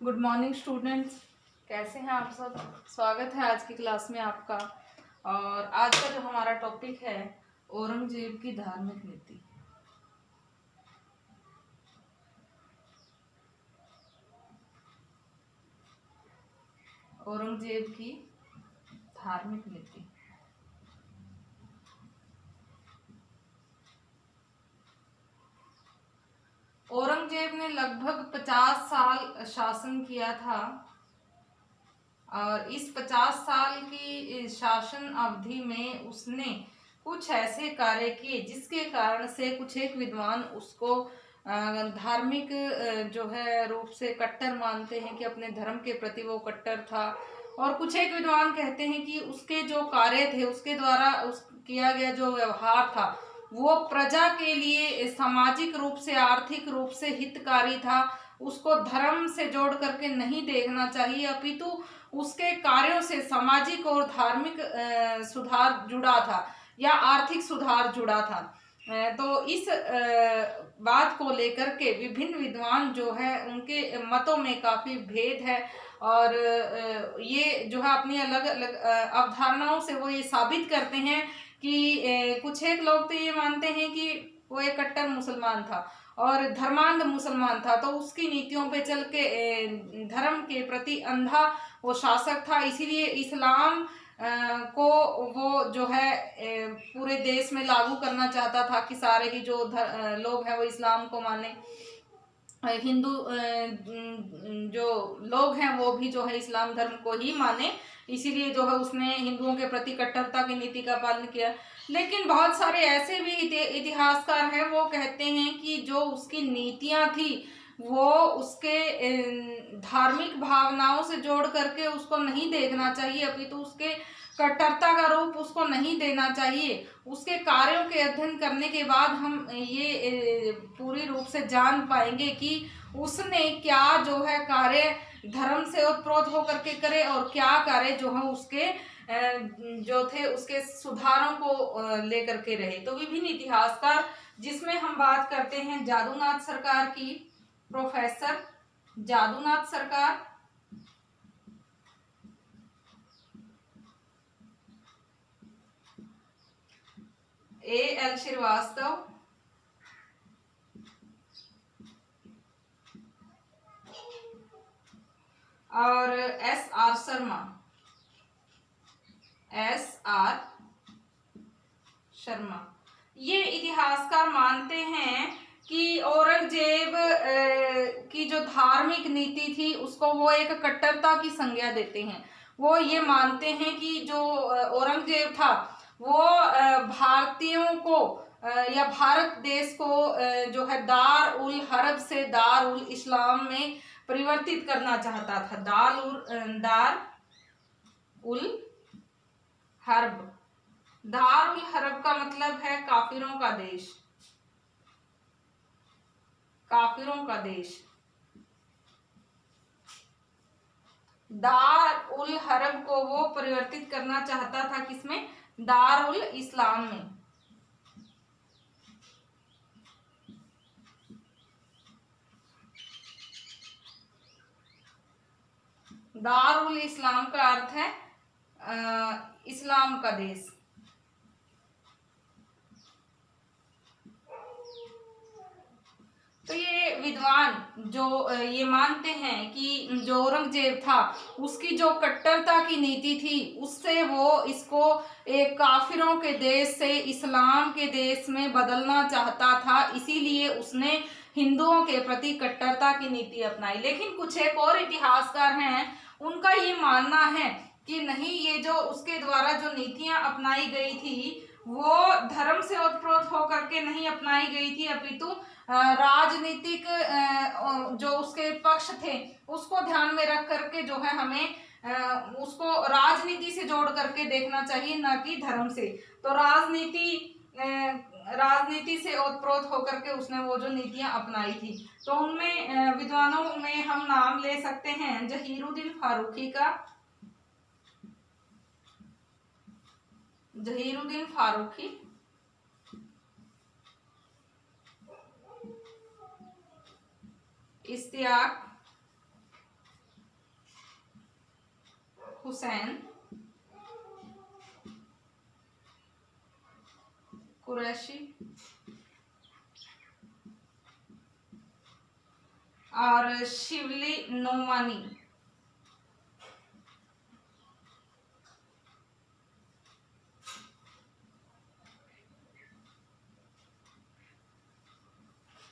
Good morning students. कैसे हैं आप सब। स्वागत है आज की क्लास में आपका। और आज का जो हमारा टॉपिक है औरंगजेब की धार्मिक नीति। औरंगजेब की धार्मिक नीति। औरंगजेब ने लगभग 50 साल शासन किया था और इस 50 साल की शासन अवधि में उसने कुछ ऐसे कार्य किए जिसके कारण से कुछ एक विद्वान उसको धार्मिक जो है रूप से कट्टर मानते हैं कि अपने धर्म के प्रति वो कट्टर था। और कुछ एक विद्वान कहते हैं कि उसके जो कार्य थे उसके द्वारा उस किया गया जो व्यवहार था वो प्रजा के लिए सामाजिक रूप से आर्थिक रूप से हितकारी था। उसको धर्म से जोड़ करके नहीं देखना चाहिए अपितु उसके कार्यों से सामाजिक और धार्मिक सुधार जुड़ा था या आर्थिक सुधार जुड़ा था। तो इस बात को लेकर के विभिन्न विद्वान जो है उनके मतों में काफी भेद है और ये जो है अपनी अलग अलग अवधारणाओं से वो ये साबित करते हैं कि कुछ एक लोग तो ये मानते हैं कि वो एक कट्टर मुसलमान था और धर्मांध मुसलमान था, तो उसकी नीतियों पे चल के धर्म के प्रति अंधा वो शासक था। इसीलिए इस्लाम को वो जो है पूरे देश में लागू करना चाहता था कि सारे ही जो लोग हैं वो इस्लाम को माने। हिंदू जो लोग हैं वो भी जो है इस्लाम धर्म को ही माने। इसीलिए जो है उसने हिंदुओं के प्रति कट्टरता की नीति का पालन किया। लेकिन बहुत सारे ऐसे भी इतिहासकार हैं वो कहते हैं कि जो उसकी नीतियां थी वो उसके धार्मिक भावनाओं से जोड़ करके उसको नहीं देखना चाहिए अपितु उसके कट्टरता का रूप उसको नहीं देना चाहिए। उसके कार्यों के अध्ययन करने के बाद हम ये पूरी रूप से जान पाएंगे कि उसने क्या जो है कार्य धर्म से ओतप्रोत होकर के करे और क्या कार्य जो है उसके जो थे उसके सुधारों को लेकर के रहे। तो विभिन्न इतिहासकार जिसमें हम बात करते हैं जादूनाथ सरकार की, प्रोफेसर जादूनाथ सरकार, A.L. श्रीवास्तव, और S.R. शर्मा, S.R. शर्मा, ये इतिहासकार मानते हैं कि औरंगजेब की जो धार्मिक नीति थी उसको वो एक कट्टरता की संज्ञा देते हैं। वो ये मानते हैं कि जो औरंगजेब था वो भारतीयों को या भारत देश को जो है दार उल हरब से दार उल इस्लाम में परिवर्तित करना चाहता था। दार उल हर्ब, दार उल हरब का मतलब है काफिरों का देश, काफिरों का देश। दार उल हरब को वो परिवर्तित करना चाहता था किसमें, दार उल इस्लाम में। दार उल इस्लाम का अर्थ है इस्लाम का देश। तो ये विद्वान जो ये मानते हैं कि जो औरंगजेब था उसकी जो कट्टरता की नीति थी उससे वो इसको एक काफिरों के देश से इस्लाम के देश में बदलना चाहता था। इसीलिए उसने हिंदुओं के प्रति कट्टरता की नीति अपनाई। लेकिन कुछ एक और इतिहासकार हैं उनका ये मानना है कि नहीं, ये जो उसके द्वारा जो नीतियां अपनाई गई थी वो धर्म से ओतप्रोत होकर के नहीं अपनाई गई थी अपितु राजनीतिक जो उसके पक्ष थे उसको ध्यान में रख करके जो है हमें उसको राजनीति से जोड़ करके देखना चाहिए, न कि धर्म से। तो राजनीति से ओतप्रोत होकर के उसने वो जो नीतियां अपनाई थी। तो उनमें विद्वानों में हम नाम ले सकते हैं जहीरुद्दीन फारूकी का, जहीरुद्दीन फारूकी, इश्तियाक हुसैन कुरैशी और शिवली नोमानी।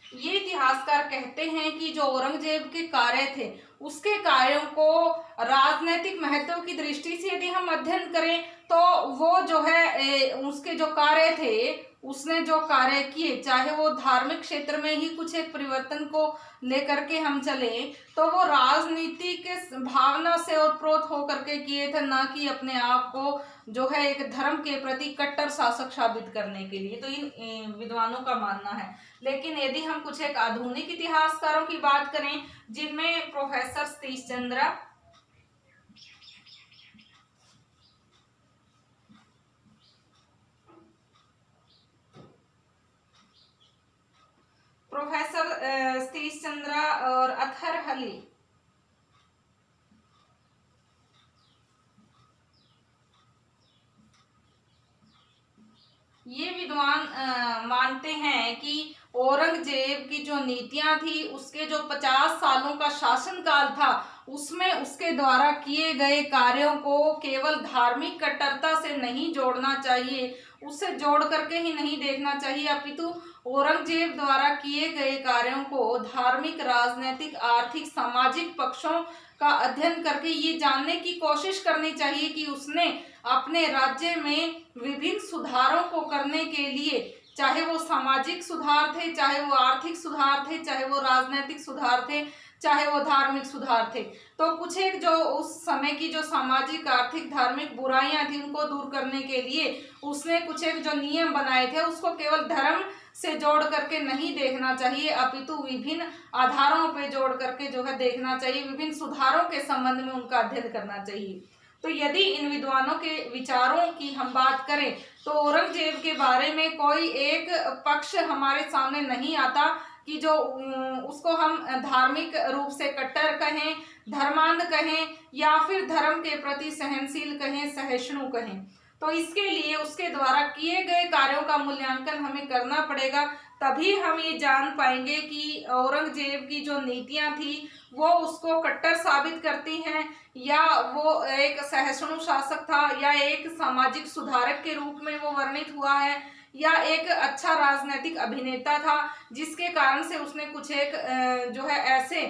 ये इतिहासकार कहते हैं कि जो औरंगजेब के कार्य थे उसके कार्यों को राजनीतिक महत्व की दृष्टि से यदि हम अध्ययन करें तो वो जो है उसके जो कार्य थे, उसने जो कार्य किए, चाहे वो धार्मिक क्षेत्र में ही कुछ एक परिवर्तन को लेकर के हम चले तो वो राजनीति के भावना से ओतप्रोत होकर के किए थे, ना कि अपने आप को जो है एक धर्म के प्रति कट्टर शासक साबित करने के लिए। तो इन विद्वानों का मानना है। लेकिन यदि हम कुछ एक आधुनिक इतिहासकारों की बात करें जिनमें प्रोफेसर सतीश चंद्र, सतीश चंद्र और अतहर अली, ये विद्वान मानते हैं कि औरंगजेब की जो नीतियां थी, उसके जो 50 सालों का शासनकाल था, उसमें उसके द्वारा किए गए कार्यों को केवल धार्मिक कट्टरता से नहीं जोड़ना चाहिए, उससे जोड़ करके ही नहीं देखना चाहिए, अपितु औरंगजेब द्वारा किए गए कार्यों को धार्मिक, राजनीतिक, आर्थिक, सामाजिक पक्षों का अध्ययन करके ये जानने की कोशिश करनी चाहिए कि उसने अपने राज्य में विभिन्न सुधारों को करने के लिए, चाहे वो सामाजिक सुधार थे, चाहे वो आर्थिक सुधार थे, चाहे वो राजनीतिक सुधार थे, चाहे वो धार्मिक सुधार थे, तो कुछ एक जो उस समय की जो सामाजिक, आर्थिक, धार्मिक बुराइयां थी उनको दूर करने के लिए उसने कुछ एक जो नियम बनाए थे उसको केवल धर्म से जोड़ करके नहीं देखना चाहिए, अपितु विभिन्न आधारों पे जोड़ करके जो है देखना चाहिए, विभिन्न सुधारों के संबंध में उनका अध्ययन करना चाहिए। तो यदि इन विद्वानों के विचारों की हम बात करें तो औरंगजेब के बारे में कोई एक पक्ष हमारे सामने नहीं आता कि जो उसको हम धार्मिक रूप से कट्टर कहें, धर्मांध कहें, या फिर धर्म के प्रति सहनशील कहें, सहिष्णु कहें। तो इसके लिए उसके द्वारा किए गए कार्यों का मूल्यांकन हमें करना पड़ेगा, तभी हम ये जान पाएंगे कि औरंगजेब की जो नीतियां थी वो उसको कट्टर साबित करती हैं, या वो एक सहिष्णु शासक था, या एक सामाजिक सुधारक के रूप में वो वर्णित हुआ है, या एक अच्छा राजनीतिक अभिनेता था जिसके कारण से उसने कुछ एक जो है ऐसे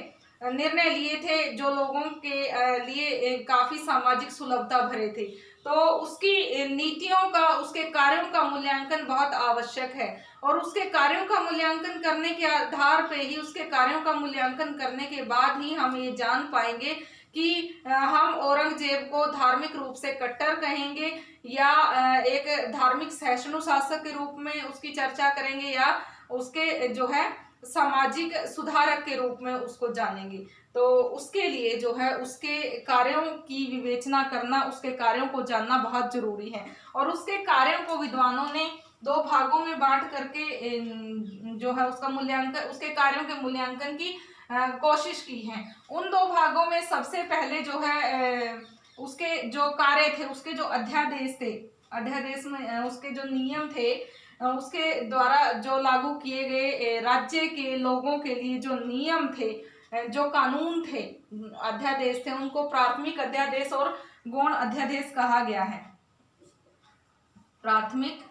निर्णय लिए थे जो लोगों के लिए काफी सामाजिक सुलभता भरे थे। तो उसकी नीतियों का, उसके कार्यों का मूल्यांकन बहुत आवश्यक है, और उसके कार्यों का मूल्यांकन करने के आधार पे ही, उसके कार्यों का मूल्यांकन करने के बाद ही हम ये जान पाएंगे कि हम औरंगजेब को धार्मिक रूप से कट्टर कहेंगे, या एक धार्मिक सहिष्णु शासक के रूप में उसकी चर्चा करेंगे, या उसके जो है सामाजिक सुधारक के रूप में उसको जानेंगे। तो उसके लिए जो है उसके कार्यों की विवेचना करना, उसके कार्यों को जानना बहुत जरूरी है, और उसके कार्यों को विद्वानों ने 2 भागों में बांट करके जो है उसका मूल्यांकन, उसके कार्यों के मूल्यांकन की कोशिश की है। उन 2 भागों में सबसे पहले जो है उसके जो कार्य थे, उसके जो अध्यादेश थे, अध्यादेश में उसके जो नियम थे, उसके द्वारा जो लागू किए गए राज्य के लोगों के लिए जो नियम थे, जो कानून थे, अध्यादेश थे, उनको प्राथमिक अध्यादेश और गौण अध्यादेश कहा गया है। प्राथमिक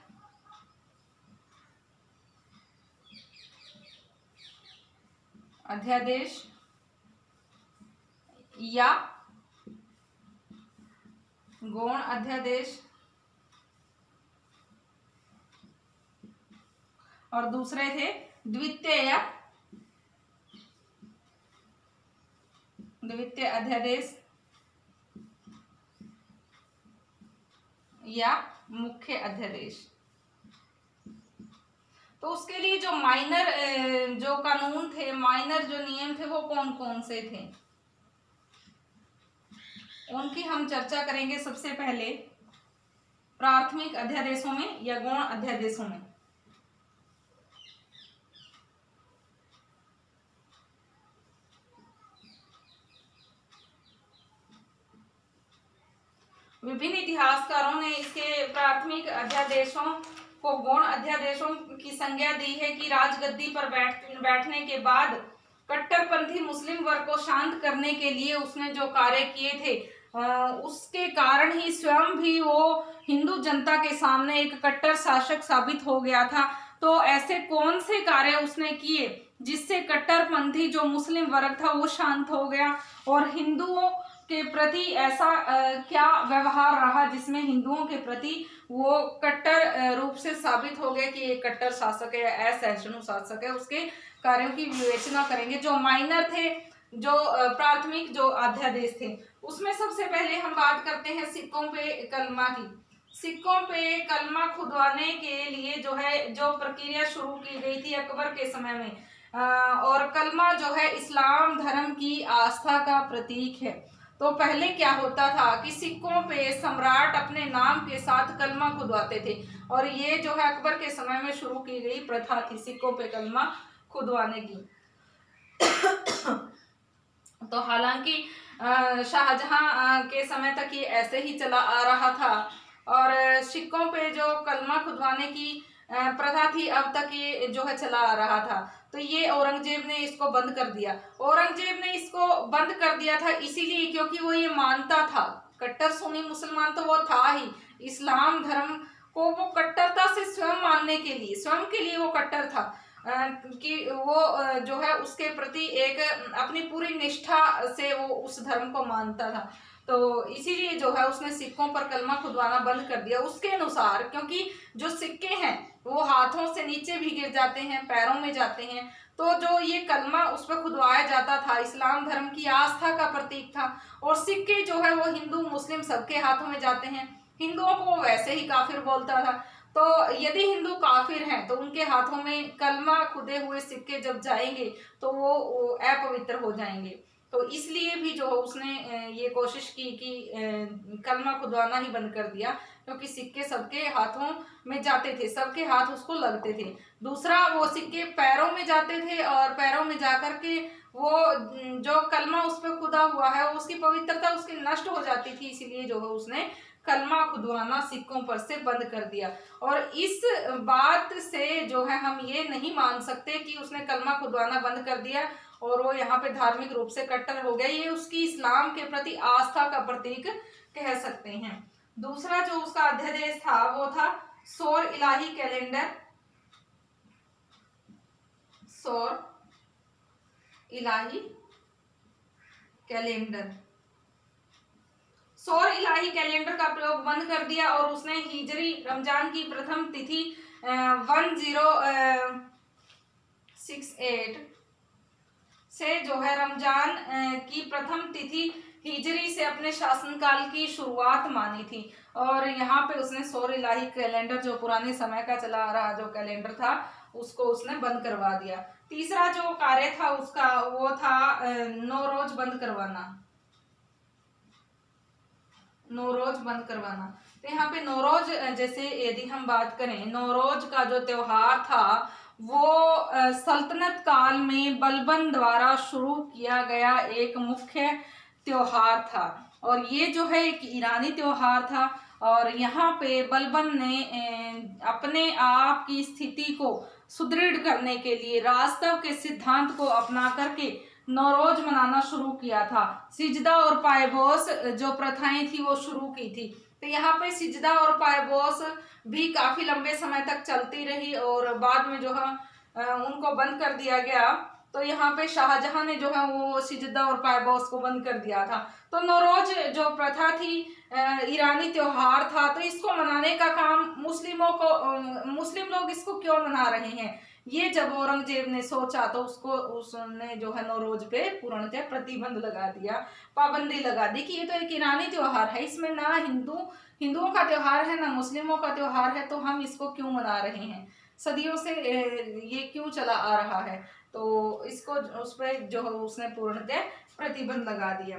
अध्यादेश या गौण अध्यादेश, और दूसरे थे द्वितीय अध्यादेश या मुख्य अध्यादेश। तो उसके लिए जो माइनर जो कानून थे, माइनर जो नियम थे, वो कौन कौन से थे, उनकी हम चर्चा करेंगे। सबसे पहले प्राथमिक अध्यादेशों में या गौण अध्यादेशों में। विभिन्न इतिहासकारों ने इसके प्राथमिक अध्यादेशों को गौण अध्यादेशों की संज्ञा दी है कि राजगद्दी पर बैठने के बाद कट्टरपंथी मुस्लिम वर्ग को शांत करने के लिए उसने जो कार्य किए थे, उसके कारण ही स्वयं भी वो हिंदू जनता के सामने एक कट्टर शासक साबित हो गया था। तो ऐसे कौन से कार्य उसने किए जिससे कट्टरपंथी जो मुस्लिम वर्ग था वो शांत हो गया, और हिंदुओं के प्रति ऐसा क्या व्यवहार रहा जिसमें हिंदुओं के प्रति वो कट्टर रूप से साबित हो गया कि ये कट्टर शासक है, असहिष्णु शासक है। उसके कार्यों की विवेचना करेंगे। जो माइनर थे, जो प्राथमिक जो अध्यादेश थे, उसमें सबसे पहले हम बात करते हैं सिक्कों पे कलमा की। सिक्कों पे कलमा खुदवाने के लिए जो है जो प्रक्रिया शुरू की गई थी अकबर के समय में, और कलमा जो है इस्लाम धर्म की आस्था का प्रतीक है। तो पहले क्या होता था कि सिक्कों पे सम्राट अपने नाम के साथ कलमा खुदवाते थे, और ये जो है अकबर के समय में शुरू की गई प्रथा थी सिक्कों पे कलमा खुदवाने की। तो हालांकि शाहजहां के समय तक ये ऐसे ही चला आ रहा था, और सिक्कों पे जो कलमा खुदवाने की प्रथा थी अब तक ये जो है चला आ रहा था। तो ये औरंगजेब ने इसको बंद कर दिया। औरंगजेब ने इसको बंद कर दिया था इसीलिए क्योंकि वो ये मानता था, कट्टर सुन्नी मुसलमान तो वो था ही, इस्लाम धर्म को वो कट्टरता से स्वयं मानने के लिए, स्वयं के लिए वो कट्टर था, कि वो जो है उसके प्रति एक अपनी पूरी निष्ठा से वो उस धर्म को मानता था। तो इसीलिए जो है उसने सिक्कों पर कलमा खुदवाना बंद कर दिया उसके अनुसार, क्योंकि जो सिक्के हैं वो हाथों से नीचे भी गिर जाते हैं, पैरों में जाते हैं। तो जो ये कलमा उस पर खुदवाया जाता था इस्लाम धर्म की आस्था का प्रतीक था, और सिक्के जो है वो हिंदू मुस्लिम सबके हाथों में जाते हैं। हिंदुओं को वैसे ही काफिर बोलता था, तो यदि हिंदू काफिर हैं तो उनके हाथों में कलमा खुदे हुए सिक्के जब जाएंगे तो वो अपवित्र हो जाएंगे। तो इसलिए भी जो उसने ये कोशिश की कि कलमा खुदवाना ही बंद कर दिया, क्योंकि सिक्के सबके हाथों में जाते थे, सबके हाथ उसको लगते थे। दूसरा, वो सिक्के पैरों में जाते थे, और पैरों में जाकर के वो जो कलमा उस पर खुदा हुआ है उसकी पवित्रता उसकी नष्ट हो जाती थी, इसीलिए जो है उसने कलमा खुदवाना सिक्कों पर से बंद कर दिया। और इस बात से जो है हम ये नहीं मान सकते कि उसने कलमा खुदवाना बंद कर दिया और वो यहाँ पे धार्मिक रूप से कट्टर हो गया। ये उसकी इस्लाम के प्रति आस्था का प्रतीक कह सकते हैं। दूसरा जो उसका अध्यादेश था वो था सौर इलाही कैलेंडर। सौर इलाही कैलेंडर, सौर इलाही कैलेंडर का प्रयोग बंद कर दिया, और उसने हिजरी रमजान की प्रथम तिथि 1068 से जो है रमजान की प्रथम तिथि हिजरी से अपने शासनकाल की शुरुआत मानी थी। और यहाँ पे उसने सौर इलाही कैलेंडर जो पुराने समय का चला आ रहा जो कैलेंडर था उसको उसने बंद करवा दिया। तीसरा जो कार्य था उसका वो था नौरोज बंद करवाना। नौरोज बंद करवाना। तो यहाँ पे नौरोज जैसे यदि हम बात करें, नौरोज का जो त्योहार था वो सल्तनत काल में बलबन द्वारा शुरू किया गया एक मुख्य त्योहार था, और ये जो है एक ईरानी त्योहार था। और यहाँ पे बलबन ने अपने आप की स्थिति को सुदृढ़ करने के लिए रास्तव के सिद्धांत को अपना करके नौरोज मनाना शुरू किया था। सिजदा और पायबोस जो प्रथाएं थी वो शुरू की थी। तो यहाँ पे सिजदा और पायबोस भी काफी लंबे समय तक चलती रही, और बाद में जो है उनको बंद कर दिया गया। तो यहाँ पे शाहजहां ने जो है वो सिजदा और पायबोस को बंद कर दिया था। तो नौरोज जो प्रथा थी ईरानी त्योहार था, तो इसको मनाने का काम मुस्लिम लोग इसको क्यों मना रहे हैं, ये जब औरंगजेब ने सोचा तो उसने जो है नौरोज पे पूर्णतः प्रतिबंध लगा दिया, पाबंदी लगा दी कि ये तो एक ईरानी त्योहार है, इसमें ना हिंदुओं का त्योहार है ना मुस्लिमों का त्योहार है, तो हम इसको क्यों मना रहे हैं, सदियों से ये क्यों चला आ रहा है। तो इसको उस पर जो है उसने पूर्णतः प्रतिबंध लगा दिया।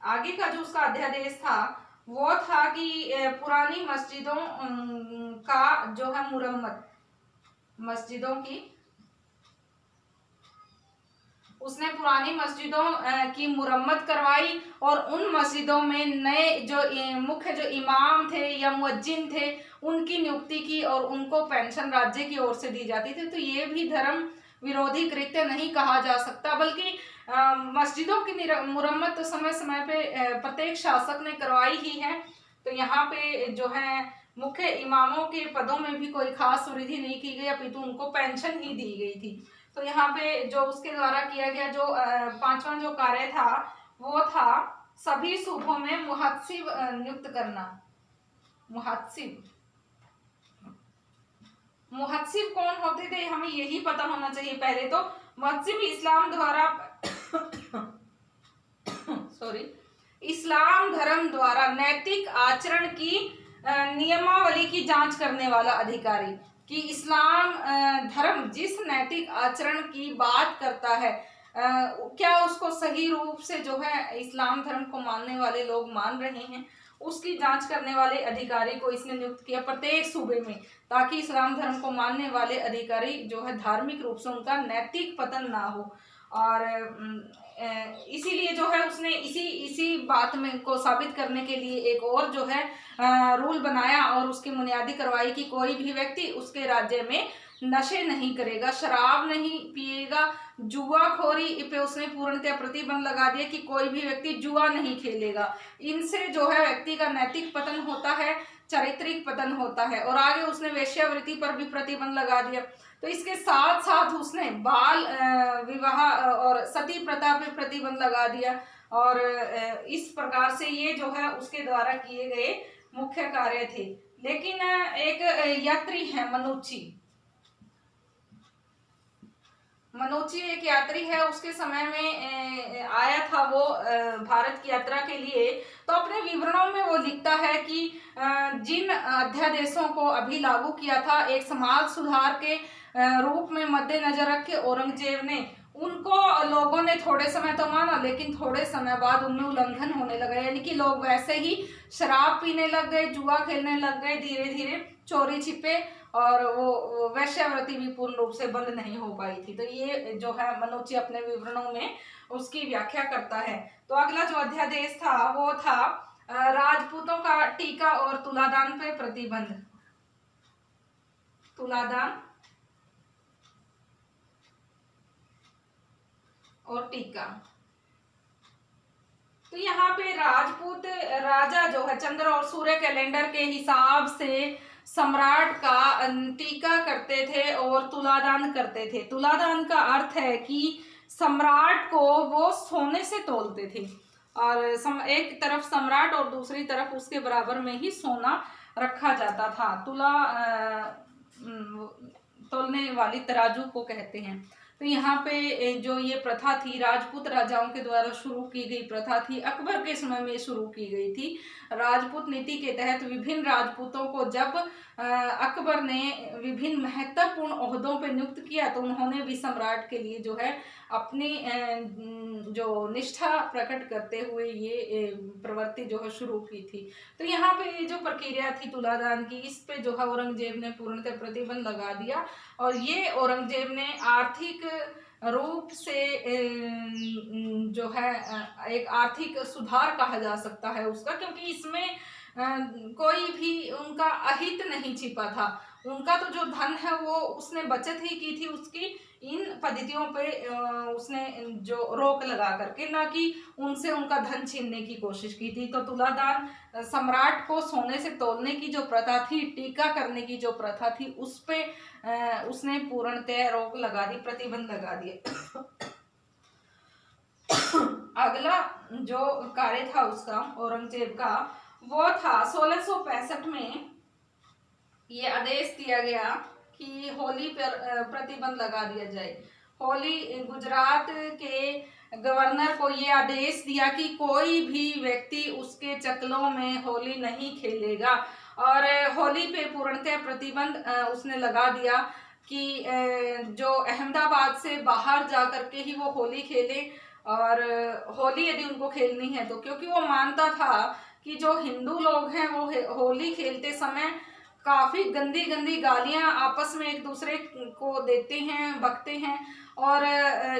आगे का जो उसका अध्यादेश था वो था कि पुरानी मस्जिदों का जो है मुरम्मत, मस्जिदों की उसने पुरानी मस्जिदों की मुरम्मत करवाई और उन मस्जिदों में नए जो मुख्य जो इमाम थे या मुअज्जिन थे उनकी नियुक्ति की और उनको पेंशन राज्य की ओर से दी जाती थी। तो ये भी धर्म विरोधी कृत्य नहीं कहा जा सकता, बल्कि मस्जिदों की मुरम्मत तो समय समय पे प्रत्येक शासक ने करवाई ही है। तो यहाँ पे जो है मुख्य इमामों के पदों में भी कोई खास वृद्धि नहीं की गई, अपितु उनको पेंशन ही दी गई थी। तो यहाँ पे जो उसके द्वारा किया गया जो पांचवा जो कार्य था वो था सभी सूबों में मुहत्सिब नियुक्त करना। मुहत्सिब मुहत्सिब कौन होते थे हमें यही पता होना चाहिए पहले तो। मुहत्सिब इस्लाम द्वारा सॉरी इस्लाम धर्म द्वारा नैतिक आचरण की नियमावली की जांच करने वाला अधिकारी, कि इस्लाम धर्म जिस नैतिक आचरण की बात करता है क्या उसको सही रूप से जो है इस्लाम धर्म को मानने वाले लोग मान रहे हैं, उसकी जांच करने वाले अधिकारी को इसने नियुक्त किया प्रत्येक सूबे में, ताकि इस्लाम धर्म को मानने वाले अधिकारी जो है धार्मिक रूप से उनका नैतिक पतन ना हो। और इसीलिए जो है उसने इसी बात में को साबित करने के लिए एक और जो है रूल बनाया और उसकी बुनियादी कार्रवाई की कोई भी व्यक्ति उसके राज्य में नशे नहीं करेगा, शराब नहीं पिएगा, जुआखोरी पे उसने पूर्णतः प्रतिबंध लगा दिया कि कोई भी व्यक्ति जुआ नहीं खेलेगा। इनसे जो है व्यक्ति का नैतिक पतन होता है, चारित्रिक पतन होता है। और आगे उसने वेश्यावृत्ति पर भी प्रतिबंध लगा दिया। तो इसके साथ साथ उसने बाल विवाह और सती प्रथा पे प्रतिबंध लगा दिया। और इस प्रकार से ये जो है उसके द्वारा किए गए मुख्य कार्य थे। लेकिन एक यात्री है मनोची एक यात्री है, उसके समय में आया था वो भारत की यात्रा के लिए। तो अपने विवरणों में वो लिखता है कि जिन अध्यादेशों को अभी लागू किया था एक समाज सुधार के रूप में मद्देनजर रख के औरंगजेब ने उनको लोगों ने थोड़े समय तो माना, लेकिन थोड़े समय बाद उनमें उल्लंघन होने लगा, यानी कि लोग वैसे ही शराब पीने लग गए, जुआ खेलने लग गए, धीरे धीरे चोरी छिपे, और वो वेश्यावृत्ति भी पूर्ण रूप से बंद नहीं हो पाई थी। तो ये जो है मनोची अपने विवरणों में उसकी व्याख्या करता है। तो अगला जो अध्यादेश था वो था राजपूतों का टीका और तुलादान पे प्रतिबंध। तुलादान और टीका। तो यहाँ पे राजपूत राजा जो है चंद्र और सूर्य कैलेंडर के हिसाब से सम्राट का टीका करते थे और तुलादान करते थे। तुलादान का अर्थ है कि सम्राट को वो सोने से तोलते थे, और एक तरफ सम्राट और दूसरी तरफ उसके बराबर में ही सोना रखा जाता था। तोलने वाली तराजू को कहते हैं। तो यहाँ पे जो ये प्रथा थी राजपूत राजाओं के द्वारा शुरू की गई प्रथा थी, अकबर के समय में शुरू की गई थी। राजपूत नीति के तहत विभिन्न राजपूतों को जब अकबर ने विभिन्न महत्वपूर्ण ओहदों पर नियुक्त किया तो उन्होंने भी सम्राट के लिए जो है अपनी जो निष्ठा प्रकट करते हुए ये प्रवृत्ति जो है शुरू की थी। तो यहाँ पे जो प्रक्रिया थी तुलादान की, इस पे जो है औरंगजेब ने पूर्णतः प्रतिबंध लगा दिया। और ये औरंगजेब ने आर्थिक रूप से जो है एक आर्थिक सुधार कहा जा सकता है उसका, क्योंकि इसमें कोई भी उनका अहित नहीं छिपा था। उनका तो जो धन है वो उसने बचत ही की थी उसकी इन पद्धतियों पे उसने जो रोक लगा करके, ना कि उनसे उनका धन छीनने की कोशिश की थी। तो तुलादान सम्राट को सोने से तोलने की जो प्रथा थी, टीका करने की जो प्रथा थी, उस पे उसने पूर्णतः रोक लगा दी, प्रतिबंध लगा दिया। अगला जो कार्य था उसका औरंगजेब का वो था 1665 में ये आदेश दिया गया कि होली पर प्रतिबंध लगा दिया जाए। होली गुजरात के गवर्नर को ये आदेश दिया कि कोई भी व्यक्ति उसके चकलों में होली नहीं खेलेगा, और होली पे पूर्णतः प्रतिबंध उसने लगा दिया कि जो अहमदाबाद से बाहर जा करके ही वो होली खेले। और होली यदि उनको खेलनी है तो, क्योंकि वो मानता था कि जो हिंदू लोग हैं वो होली खेलते समय काफ़ी गंदी गंदी गालियां आपस में एक दूसरे को देते हैं, बकते हैं, और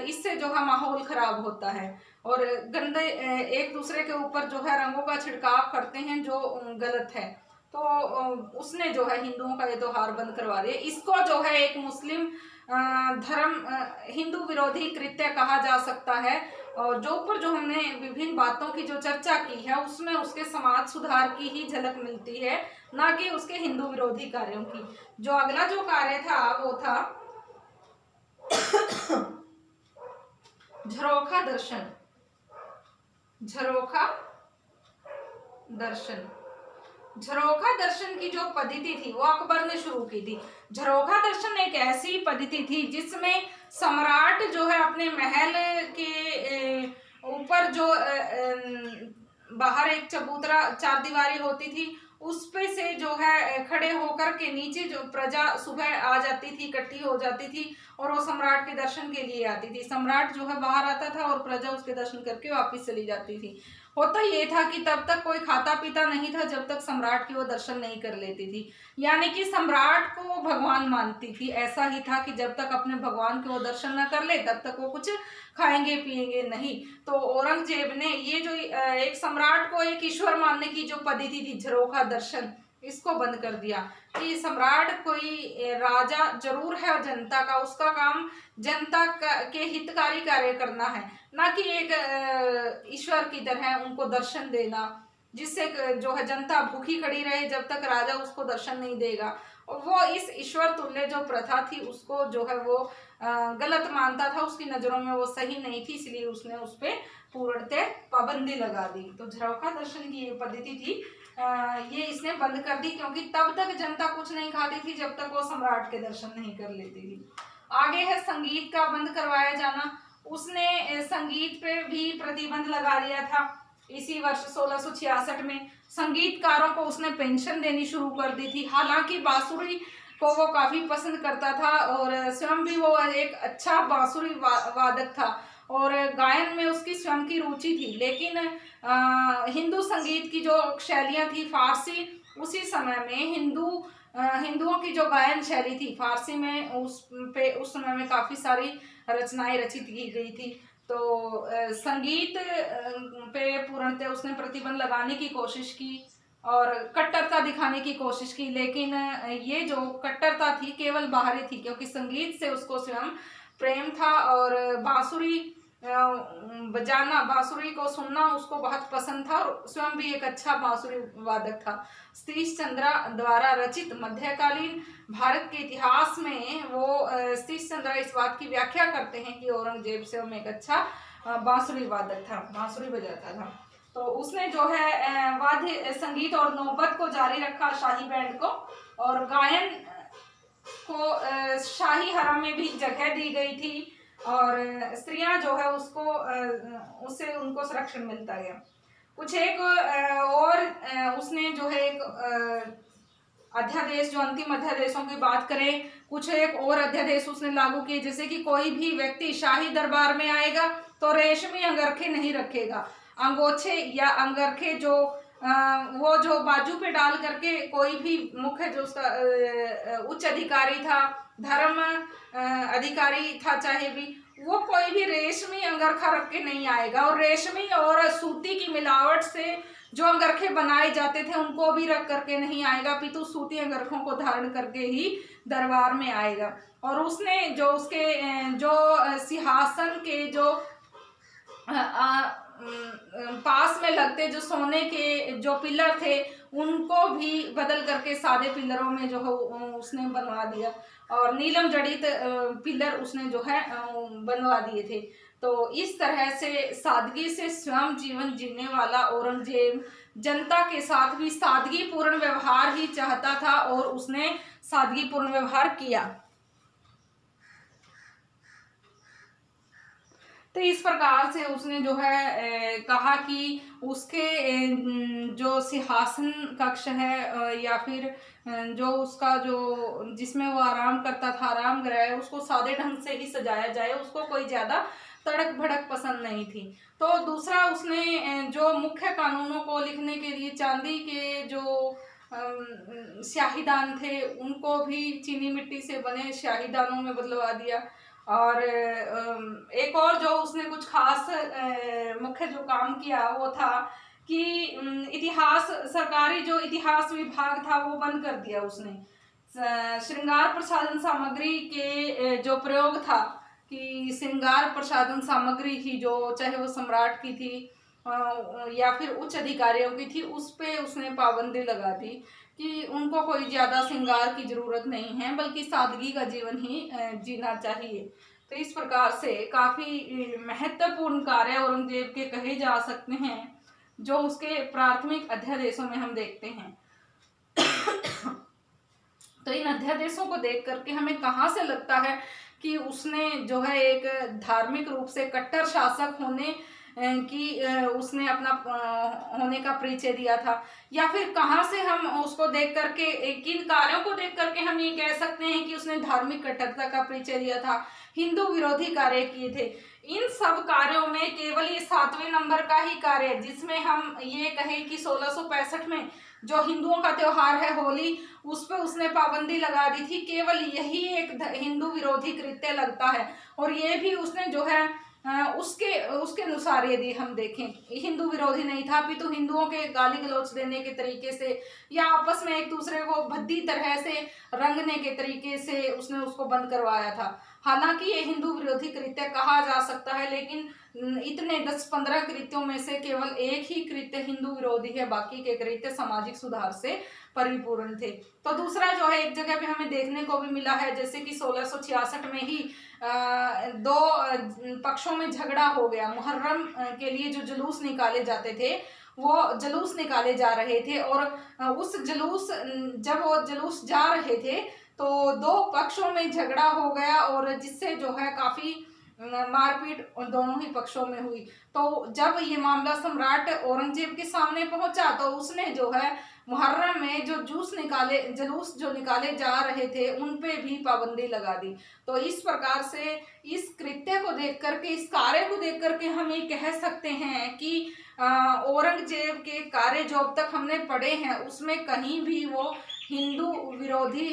इससे जो है माहौल खराब होता है और गंदे एक दूसरे के ऊपर जो है रंगों का छिड़काव करते हैं जो गलत है। तो उसने जो है हिंदुओं का ये त्योहार बंद करवा दिया। इसको जो है एक मुस्लिम हिंदू विरोधी कृत्य कहा जा सकता है। और जो ऊपर जो हमने विभिन्न बातों की जो चर्चा की है उसमें उसके समाज सुधार की ही झलक मिलती है, ना कि उसके हिंदू विरोधी कार्यों की। जो अगला जो कार्य था वो था झरोखा दर्शन। झरोखा दर्शन, झरोखा दर्शन की जो पद्धति थी वो अकबर ने शुरू की थी। झरोखा दर्शन एक ऐसी पद्धति थी जिसमें सम्राट जो है अपने महल के ऊपर जो बाहर एक चबूतरा चार दीवारी होती थी उस पे से जो है खड़े होकर के नीचे जो प्रजा सुबह आ जाती थी, इकट्ठी हो जाती थी और वो सम्राट के दर्शन के लिए आती थी। सम्राट जो है बाहर आता था और प्रजा उसके दर्शन करके वापस चली जाती थी। होता ये था कि तब तक कोई खाता पीता नहीं था जब तक सम्राट की वो दर्शन नहीं कर लेती थी, यानी कि सम्राट को वो भगवान मानती थी। ऐसा ही था कि जब तक अपने भगवान के वो दर्शन न कर ले तब तक वो कुछ खाएंगे पिएंगे नहीं। तो औरंगजेब ने ये जो एक सम्राट को एक ईश्वर मानने की जो पद्धति थी झरोखा दर्शन, इसको बंद कर दिया कि सम्राट कोई राजा जरूर है जनता का, उसका काम जनता के हितकारी कार्य करना है, ना कि एक ईश्वर की तरह उनको दर्शन देना जिससे जो है जनता भूखी खड़ी रहे जब तक राजा उसको दर्शन नहीं देगा। और वो इस ईश्वर तुल्य जो प्रथा थी उसको जो है वो गलत मानता था, उसकी नजरों में वो सही नहीं थी, इसलिए उसने उस पर पूर्णतः पाबंदी लगा दी। तो झरोखा दर्शन की ये पद्धति थी ये इसने बंद कर दी क्योंकि तब तक जनता कुछ नहीं खाती थी जब तक वो सम्राट के दर्शन नहीं कर लेती थी। आगे है संगीत का बंद करवाया जाना। उसने संगीत पे भी प्रतिबंध लगा दिया था। इसी वर्ष 1666 में संगीतकारों को उसने पेंशन देनी शुरू कर दी थी। हालांकि बांसुरी को वो काफी पसंद करता था और स्वयं भी वो एक अच्छा बांसुरी वादक था और गायन में उसकी स्वयं की रुचि थी। लेकिन हिंदू संगीत की जो शैलियां थी फारसी, उसी समय में हिंदुओं की जो गायन शैली थी फारसी में उस समय में काफी सारी रचनाएं रचित की गई थी। तो संगीत पे पूर्णतः उसने प्रतिबंध लगाने की कोशिश की और कट्टरता दिखाने की कोशिश की, लेकिन ये जो कट्टरता थी केवल बाहरी थी क्योंकि संगीत से उसको स्वयं प्रेम था और बांसुरी बजाना, बांसुरी को सुनना उसको बहुत पसंद था और स्वयं भी एक अच्छा बांसुरी वादक था। सतीश चंद्र द्वारा रचित मध्यकालीन भारत के इतिहास में वो सतीश चंद्र इस बात की व्याख्या करते हैं कि औरंगजेब स्वयं एक अच्छा बांसुरी वादक था, बांसुरी बजाता था। तो उसने जो है वाद्य संगीत और नौबत को जारी रखा, शाही बैंड को, और गायन को शाही हरम में भी जगह दी गई थी और स्त्रियां जो है उसको उससे उनको संरक्षण मिलता गया। कुछ एक और उसने जो है एक अध्यादेश, जो अंतिम अध्यादेशों की बात करें, कुछ एक और अध्यादेश उसने लागू किए, जैसे कि कोई भी व्यक्ति शाही दरबार में आएगा तो रेशमी अंगरखे नहीं रखेगा। अंगोछे या अंगरखे जो वो जो बाजू पे डाल करके कोई भी मुख्य जो उसका उच्च अधिकारी था, धर्म अधिकारी था चाहे भी, वो कोई भी रेशमी अंगरखा रख के नहीं आएगा और रेशमी और सूती की मिलावट से जो अंगरखे बनाए जाते थे उनको भी रख करके नहीं आएगा, पितु सूती अंगरखों को धारण करके ही दरबार में आएगा। और उसने जो उसके जो सिंहासन के जो पास में लगते जो सोने के जो पिलर थे उनको भी बदल करके सादे पिलरों में जो है उसने बनवा दिया और नीलम जड़ित पिलर उसने जो है बनवा दिए थे। तो इस तरह से सादगी से स्वयं जीवन जीने वाला औरंगजेब जनता के साथ भी सादगी पूर्ण व्यवहार ही चाहता था और उसने सादगी पूर्ण व्यवहार किया। तो इस प्रकार से उसने जो है कहा कि उसके जो सिंहासन कक्ष है या फिर जो उसका जो जिसमें वो आराम करता था, आराम गृह है, उसको सादे ढंग से ही सजाया जाए, उसको कोई ज़्यादा तड़क भड़क पसंद नहीं थी। तो दूसरा उसने जो मुख्य कानूनों को लिखने के लिए चांदी के जो स्याहीदान थे उनको भी चीनी मिट्टी से बने स्याहीदानों में बदलवा दिया और एक और जो उसने कुछ खास मुख्य जो काम किया वो था कि इतिहास, सरकारी जो इतिहास विभाग था वो बंद कर दिया उसने। श्रृंगार प्रसाधन सामग्री के जो प्रयोग था कि श्रृंगार प्रसाधन सामग्री थी जो चाहे वो सम्राट की थी या फिर उच्च अधिकारियों की थी, उस पे उसने पाबंदी लगा दी कि उनको कोई ज्यादा श्रृंगार की जरूरत नहीं है, बल्कि सादगी का जीवन ही जीना चाहिए। तो इस प्रकार से काफी महत्वपूर्ण कार्य औरंगजेब के कहे जा सकते हैं, जो उसके प्राथमिक अध्यादेशों में हम देखते हैं। तो इन अध्यादेशों को देख करके हमें कहाँ से लगता है कि उसने जो है एक धार्मिक रूप से कट्टर शासक होने की उसने अपना होने का परिचय दिया था, या फिर कहाँ से हम उसको देख करके, किन कार्यों को देख करके हम ये कह सकते हैं कि उसने धार्मिक कट्टरता का परिचय दिया था, हिंदू विरोधी कार्य किए थे। इन सब कार्यों में केवल ये 7वें नंबर का ही कार्य है जिसमें हम ये कहें कि 1665 में जो हिंदुओं का त्योहार है होली, उस पर उसने पाबंदी लगा दी थी। केवल यही एक हिंदू विरोधी कृत्य लगता है, और ये भी उसने जो है उसके अनुसार यदि हम देखें हिंदू विरोधी नहीं था, अभी तो हिंदुओं के गाली गलौच देने के तरीके से या आपस में एक दूसरे को भद्दी तरह से रंगने के तरीके से उसने उसको बंद करवाया था। हालांकि ये हिंदू विरोधी कृत्य कहा जा सकता है, लेकिन इतने 10-15 कृत्यों में से केवल एक ही कृत्य हिंदू विरोधी है, बाकी के कृत्य सामाजिक सुधार से परिपूर्ण थे। तो दूसरा जो है एक जगह पे हमें देखने को भी मिला है, जैसे कि 1666 में ही दो पक्षों में झगड़ा हो गया। मुहर्रम के लिए जो जुलूस निकाले जाते थे, वो जुलूस निकाले जा रहे थे, और उस जुलूस जब वो जुलूस जा रहे थे तो दो पक्षों में झगड़ा हो गया, और जिससे जो है काफी मारपीट दोनों ही पक्षों में हुई। तो जब ये मामला सम्राट औरंगजेब के सामने पहुंचा तो उसने जो है मुहर्रम में जो जुलूस जो निकाले जा रहे थे उन पे भी पाबंदी लगा दी। तो इस प्रकार से इस कृत्य को देख करके, इस कार्य को देख करके हम ये कह सकते हैं कि औरंगजेब के कार्य जो अब तक हमने पढ़े हैं उसमें कहीं भी वो हिंदू विरोधी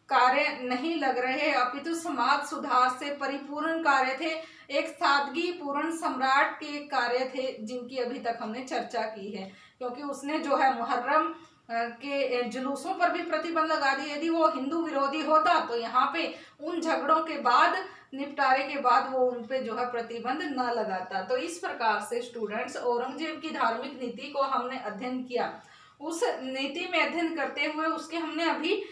कार्य नहीं लग रहे, अपितु समाज सुधार से परिपूर्ण कार्य थे, एक सादगी पूर्ण सम्राट के कार्य थे जिनकी अभी तक हमने चर्चा की है। क्योंकि उसने जो है मुहर्रम के जुलूसों पर भी प्रतिबंध लगा दिया। यदि वो हिंदू विरोधी होता तो यहाँ पे उन झगड़ों के बाद, निपटारे के बाद वो उन पे जो है प्रतिबंध न लगाता। तो इस प्रकार से स्टूडेंट्स औरंगजेब की धार्मिक नीति को हमने अध्ययन किया। उस नीति में अध्ययन करते हुए उसके हमने अभी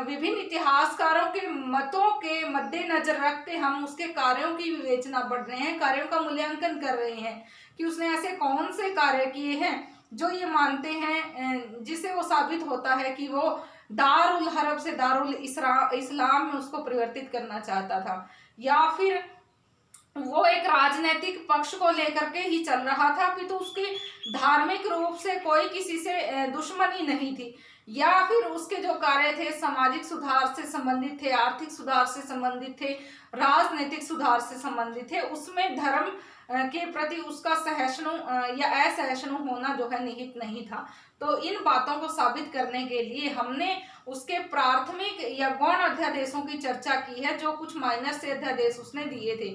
विभिन्न इतिहासकारों के मतों के मद्देनजर रखते हम उसके कार्यों की विवेचना बढ़ रहे हैं, कार्यों का मूल्यांकन कर रहे हैं कि उसने ऐसे कौन से कार्य किए हैं जो ये मानते हैं, जिससे वो साबित होता है कि वो दारुल हरब से दारुल इस्लाम में उसको परिवर्तित करना चाहता था, या फिर वो एक राजनीतिक पक्ष को लेकर के ही चल रहा था, अभी तो उसकी धार्मिक रूप से कोई किसी से दुश्मनी नहीं थी, या फिर उसके जो कार्य थे सामाजिक सुधार से संबंधित थे, आर्थिक सुधार से संबंधित थे, राजनीतिक सुधार से संबंधित थे, उसमें धर्म के प्रति उसका सहिष्णु या असहिष्णु होना जो है निहित नहीं था। तो इन बातों को साबित करने के लिए हमने उसके प्राथमिक या गौण अध्यादेशों की चर्चा की है, जो कुछ माइनर से अध्यादेश उसने दिए थे।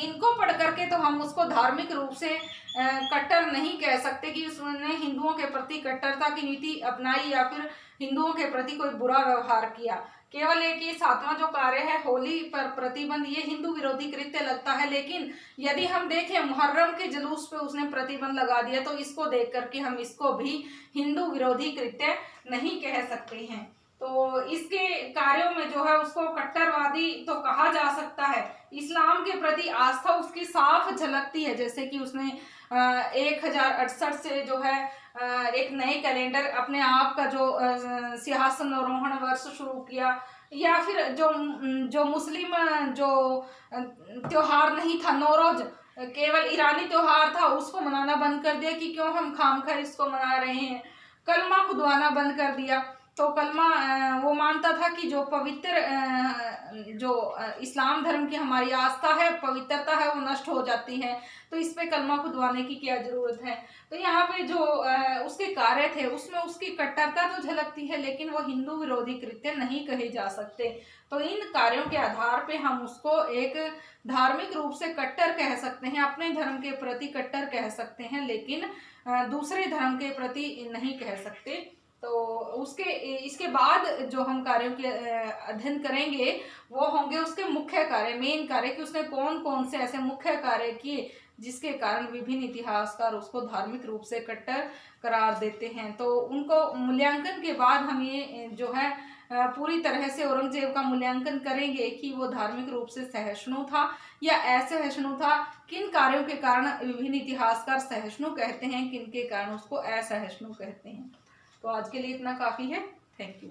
इनको पढ़ करके तो हम उसको धार्मिक रूप से कट्टर नहीं कह सकते कि उसने हिंदुओं के प्रति कट्टरता की नीति अपनाई या फिर हिंदुओं के प्रति कोई बुरा व्यवहार किया। केवल एक ये 7वां जो कार्य है होली पर प्रतिबंध, ये हिंदू विरोधी कृत्य लगता है, लेकिन यदि हम देखें मुहर्रम के जुलूस पे उसने प्रतिबंध लगा दिया तो इसको देख करके हम इसको भी हिंदू विरोधी कृत्य नहीं कह सकते हैं। तो इसके कार्यों में जो है उसको कट्टरवादी तो कहा जा सकता है। इस्लाम के प्रति आस्था उसकी साफ झलकती है, जैसे कि उसने 1068 से जो है एक नए कैलेंडर अपने आप का जो सिंहासन आरोहण वर्ष शुरू किया, या फिर जो मुस्लिम जो त्योहार नहीं था नौरोज, केवल ईरानी त्योहार था, उसको मनाना बंद कर दिया कि क्यों हम खामखा इसको मना रहे हैं, कलमा खुदवाना बंद कर दिया। तो कलमा वो मानता था कि जो पवित्र जो इस्लाम धर्म की हमारी आस्था है, पवित्रता है, वो नष्ट हो जाती है, तो इस पे कलमा खुदवाने की क्या ज़रूरत है। तो यहाँ पे जो उसके कार्य थे उसमें उसकी कट्टरता तो झलकती है, लेकिन वो हिंदू विरोधी कृत्य नहीं कहे जा सकते। तो इन कार्यों के आधार पे हम उसको एक धार्मिक रूप से कट्टर कह सकते हैं, अपने धर्म के प्रति कट्टर कह सकते हैं, लेकिन दूसरे धर्म के प्रति नहीं कह सकते। तो उसके इसके बाद जो हम कार्यों के अध्ययन करेंगे वो होंगे उसके मुख्य कार्य, मेन कार्य, कि उसने कौन कौन से ऐसे मुख्य कार्य किए जिसके कारण विभिन्न इतिहासकार उसको धार्मिक रूप से कट्टर करार देते हैं। तो उनको मूल्यांकन के बाद हम ये जो है पूरी तरह से औरंगजेब का मूल्यांकन करेंगे कि वो धार्मिक रूप से सहिष्णु था या असहिष्णु था, किन कार्यों के कारण विभिन्न इतिहासकार सहिष्णु कहते हैं, किन के कारण उसको असहिष्णु कहते हैं। तो आज के लिए इतना काफ़ी है। Thank you.